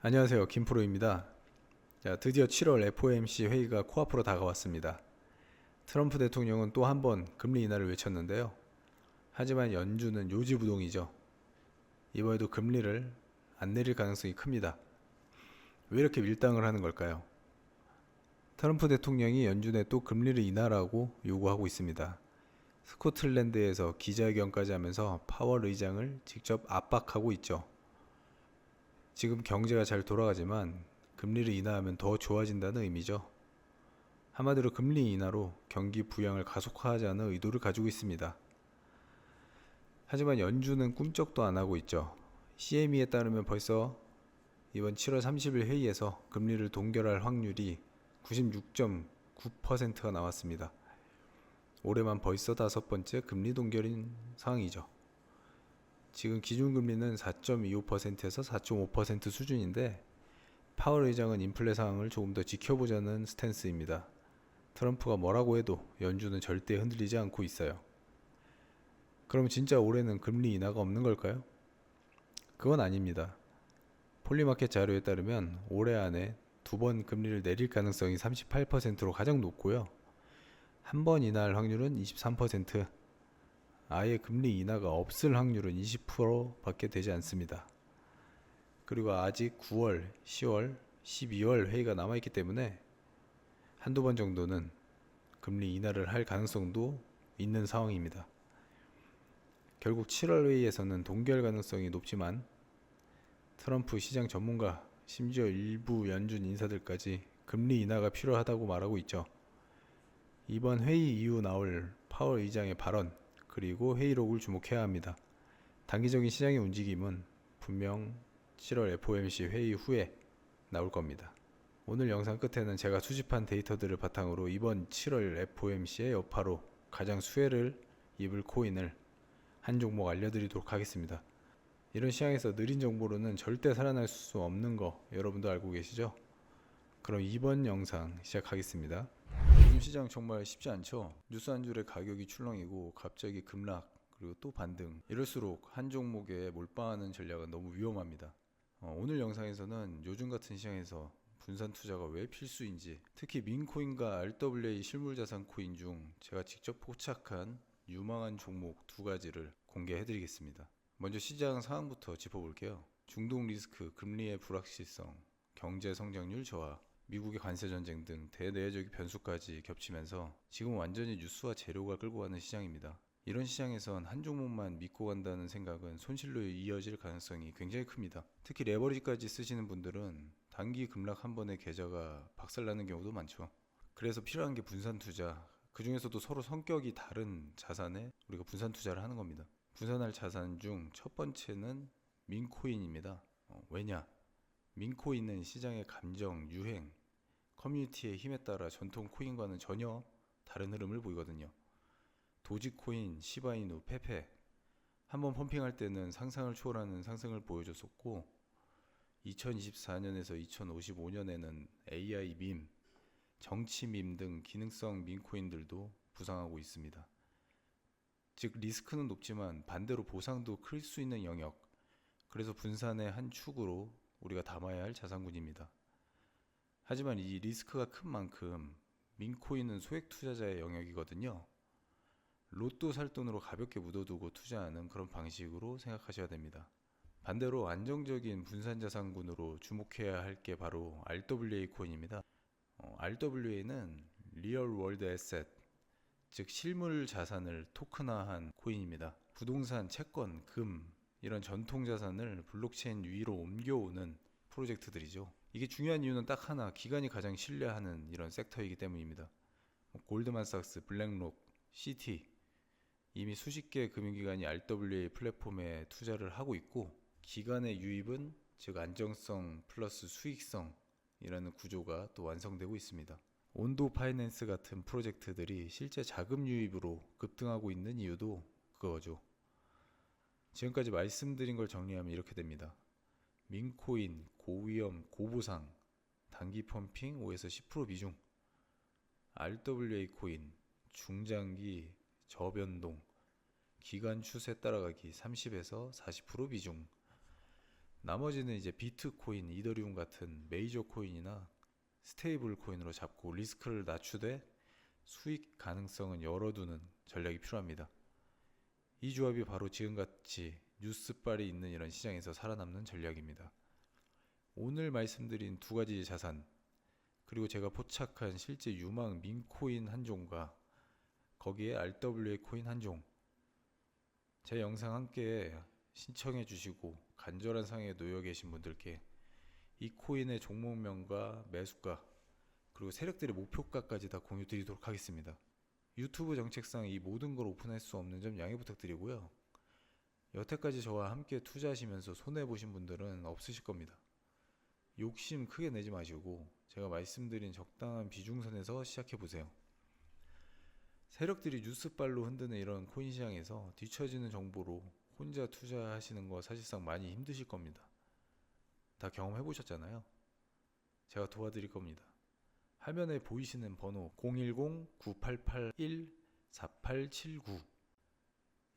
안녕하세요. 김프로입니다. 자, 드디어 7월 FOMC 회의가 코앞으로 다가왔습니다. 트럼프 대통령은 또 한 번 금리 인하를 외쳤는데요. 하지만 연준은 요지부동이죠. 이번에도 금리를 안 내릴 가능성이 큽니다. 왜 이렇게 밀당을 하는 걸까요? 트럼프 대통령이 연준에 또 금리를 인하라고 요구하고 있습니다. 스코틀랜드에서 기자회견까지 하면서 파월 의장을 직접 압박하고 있죠. 지금 경제가 잘 돌아가지만 금리를 인하하면 더 좋아진다는 의미죠. 한마디로 금리 인하로 경기 부양을 가속화하자는 의도를 가지고 있습니다. 하지만 연준은 꿈쩍도 안 하고 있죠. CME에 따르면 벌써 이번 7월 30일 회의에서 금리를 동결할 확률이 96.9%가 나왔습니다. 올해만 벌써 5번째 금리 동결인 상황이죠. 지금 기준금리는 4.25%에서 4.5% 수준인데 파월 의장은 인플레 상황을 조금 더 지켜보자는 스탠스입니다. 트럼프가 뭐라고 해도 연준은 절대 흔들리지 않고 있어요. 그럼 진짜 올해는 금리 인하가 없는 걸까요? 그건 아닙니다. 폴리마켓 자료에 따르면 올해 안에 2번 금리를 내릴 가능성이 38%로 가장 높고요. 한 번 인하할 확률은 23%, 아예 금리 인하가 없을 확률은 20%밖에 되지 않습니다. 그리고 아직 9월, 10월, 12월 회의가 남아있기 때문에 한두 번 정도는 금리 인하를 할 가능성도 있는 상황입니다. 결국 7월 회의에서는 동결 가능성이 높지만 트럼프 시장 전문가, 심지어 일부 연준 인사들까지 금리 인하가 필요하다고 말하고 있죠. 이번 회의 이후 나올 파월 의장의 발언, 그리고 회의록을 주목해야 합니다. 단기적인 시장의 움직임은 분명 7월 FOMC 회의 후에 나올 겁니다. 오늘 영상 끝에는 제가 수집한 데이터들을 바탕으로 이번 7월 FOMC의 여파로 가장 수혜를 입을 코인을 한 종목 알려드리도록 하겠습니다. 이런 시장에서 느린 정보로는 절대 살아날 수 없는 거 여러분도 알고 계시죠? 그럼 이번 영상 시작하겠습니다. 요즘 시장 정말 쉽지 않죠? 뉴스 한 줄에 가격이 출렁이고 갑자기 급락 그리고 또 반등, 이럴수록 한 종목에 몰빵하는 전략은 너무 위험합니다. 오늘 영상에서는 요즘 같은 시장에서 분산 투자가 왜 필수인지, 특히 민코인과 RWA 실물자산 코인 중 제가 직접 포착한 유망한 종목 두 가지를 공개해 드리겠습니다. 먼저 시장 상황부터 짚어볼게요. 중동 리스크, 금리의 불확실성, 경제 성장률 저하, 미국의 관세 전쟁 등 대내외적 변수까지 겹치면서 지금 완전히 뉴스와 재료가 끌고 가는 시장입니다. 이런 시장에선 한 종목만 믿고 간다는 생각은 손실로 이어질 가능성이 굉장히 큽니다. 특히 레버리지까지 쓰시는 분들은 단기 급락 한 번에 계좌가 박살나는 경우도 많죠. 그래서 필요한 게 분산 투자, 그 중에서도 서로 성격이 다른 자산에 우리가 분산 투자를 하는 겁니다. 분산할 자산 중 첫 번째는 민코인입니다. 왜냐? 민코인은 시장의 감정, 유행, 커뮤니티의 힘에 따라 전통 코인과는 전혀 다른 흐름을 보이거든요. 도지코인, 시바이누, 페페 한번 펌핑할 때는 상상을 초월하는 상승을 보여줬었고 2024년에서 2055년에는 AI 밈, 정치 밈 등 기능성 밈코인들도 부상하고 있습니다. 즉 리스크는 높지만 반대로 보상도 클 수 있는 영역, 그래서 분산의 한 축으로 우리가 담아야 할 자산군입니다. 하지만 이 리스크가 큰 만큼 민코인은 소액 투자자의 영역이거든요. 로또 살 돈으로 가볍게 묻어두고 투자하는 그런 방식으로 생각하셔야 됩니다. 반대로 안정적인 분산자산군으로 주목해야 할 게 바로 RWA 코인입니다. RWA는 리얼 월드 에셋, 즉 실물 자산을 토큰화한 코인입니다. 부동산, 채권, 금 이런 전통 자산을 블록체인 위로 옮겨오는 프로젝트들이죠. 이게 중요한 이유는 딱 하나, 기관이 가장 신뢰하는 이런 섹터이기 때문입니다. 골드만삭스, 블랙록, 시티 이미 수십 개의 금융기관이 RWA 플랫폼에 투자를 하고 있고, 기관의 유입은 즉 안정성 플러스 수익성이라는 구조가 또 완성되고 있습니다. 온도 파이낸스 같은 프로젝트들이 실제 자금 유입으로 급등하고 있는 이유도 그거죠. 지금까지 말씀드린 걸 정리하면 이렇게 됩니다. 민코인, 고위험, 고보상, 단기 펌핑 5에서 10% 비중, RWA 코인, 중장기, 저변동, 기간 추세 따라가기 30에서 40% 비중, 나머지는 이제 비트코인, 이더리움 같은 메이저 코인이나 스테이블 코인으로 잡고 리스크를 낮추되 수익 가능성은 열어두는 전략이 필요합니다. 이 조합이 바로 지금같이 뉴스빨이 있는 이런 시장에서 살아남는 전략입니다. 오늘 말씀드린 두 가지 자산, 그리고 제가 포착한 실제 유망 민코인 한 종과 거기에 RWA 코인 한 종, 제 영상 함께 신청해 주시고 간절한 상에 놓여 계신 분들께 이 코인의 종목명과 매수가, 그리고 세력들의 목표가까지 다 공유 드리도록 하겠습니다. 유튜브 정책상 이 모든 걸 오픈할 수 없는 점 양해 부탁드리고요. 여태까지 저와 함께 투자하시면서 손해보신 분들은 없으실 겁니다. 욕심 크게 내지 마시고 제가 말씀드린 적당한 비중선에서 시작해보세요. 세력들이 뉴스빨로 흔드는 이런 코인 시장에서 뒤처지는 정보로 혼자 투자하시는 거 사실상 많이 힘드실 겁니다. 다 경험해보셨잖아요. 제가 도와드릴 겁니다. 화면에 보이시는 번호 010-9881-4879,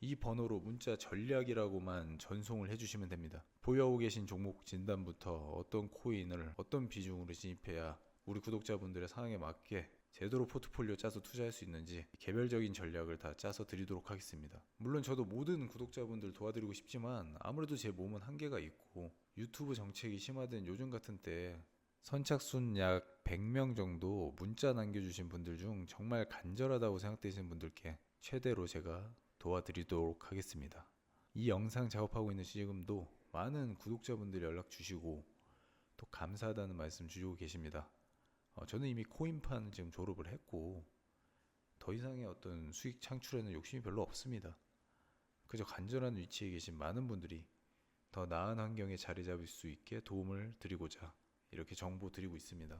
이 번호로 문자 전략이라고만 전송을 해주시면 됩니다. 보유하고 계신 종목 진단부터 어떤 코인을 어떤 비중으로 진입해야 우리 구독자분들의 상황에 맞게 제대로 포트폴리오 짜서 투자할 수 있는지 개별적인 전략을 다 짜서 드리도록 하겠습니다. 물론 저도 모든 구독자분들 도와드리고 싶지만 아무래도 제 몸은 한계가 있고 유튜브 정책이 심화된 요즘 같은 때 선착순 약 100명 정도 문자 남겨주신 분들 중 정말 간절하다고 생각되시는 분들께 최대로 제가 도와드리도록 하겠습니다. 이 영상 작업하고 있는 지금도 많은 구독자분들 연락 주시고 또 감사하다는 말씀 주시고 계십니다. 저는 이미 코인판 지금 졸업을 했고 더 이상의 어떤 수익 창출에는 욕심이 별로 없습니다. 그저 간절한 위치에 계신 많은 분들이 더 나은 환경에 자리 잡을 수 있게 도움을 드리고자 이렇게 정보 드리고 있습니다.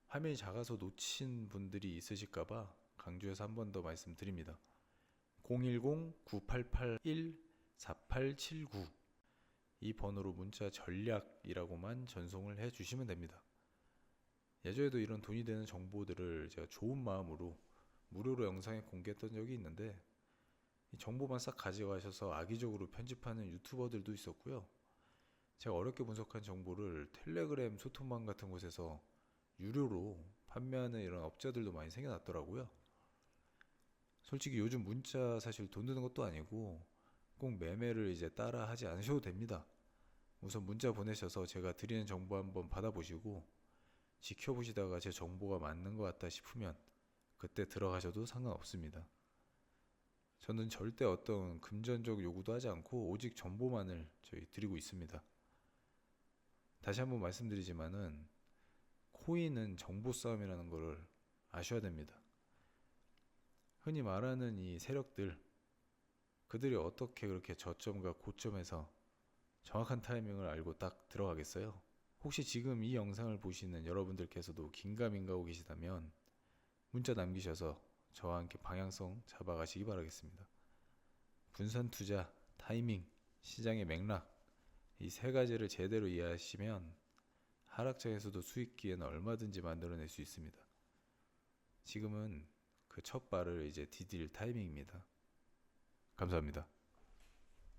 화면이 작아서 놓친 분들이 있으실까봐 강조해서 한 번 더 말씀드립니다. 010-9881-4879, 이 번호로 문자 전략이라고만 전송을 해주시면 됩니다. 예전에도 이런 돈이 되는 정보들을 제가 좋은 마음으로 무료로 영상에 공개했던 적이 있는데 이 정보만 싹 가져가셔서 악의적으로 편집하는 유튜버들도 있었고요. 제가 어렵게 분석한 정보를 텔레그램 소통방 같은 곳에서 유료로 판매하는 이런 업자들도 많이 생겨났더라고요. 솔직히 요즘 문자 사실 돈 드는 것도 아니고 꼭 매매를 이제 따라 하지 않으셔도 됩니다. 우선 문자 보내셔서 제가 드리는 정보 한번 받아보시고 지켜보시다가 제 정보가 맞는 것 같다 싶으면 그때 들어가셔도 상관없습니다. 저는 절대 어떤 금전적 요구도 하지 않고 오직 정보만을 저희 드리고 있습니다. 다시 한번 말씀드리지만은 코인은 정보 싸움이라는 것을 아셔야 됩니다. 흔히 말하는 이 세력들, 그들이 어떻게 그렇게 저점과 고점에서 정확한 타이밍을 알고 딱 들어가겠어요? 혹시 지금 이 영상을 보시는 여러분들께서도 긴가민가하고 계시다면 문자 남기셔서 저와 함께 방향성 잡아가시기 바라겠습니다. 분산 투자, 타이밍, 시장의 맥락, 이 세 가지를 제대로 이해하시면 하락장에서도 수익 기회는 얼마든지 만들어낼 수 있습니다. 지금은 그 첫 발을 이제 디딜 타이밍입니다. 감사합니다.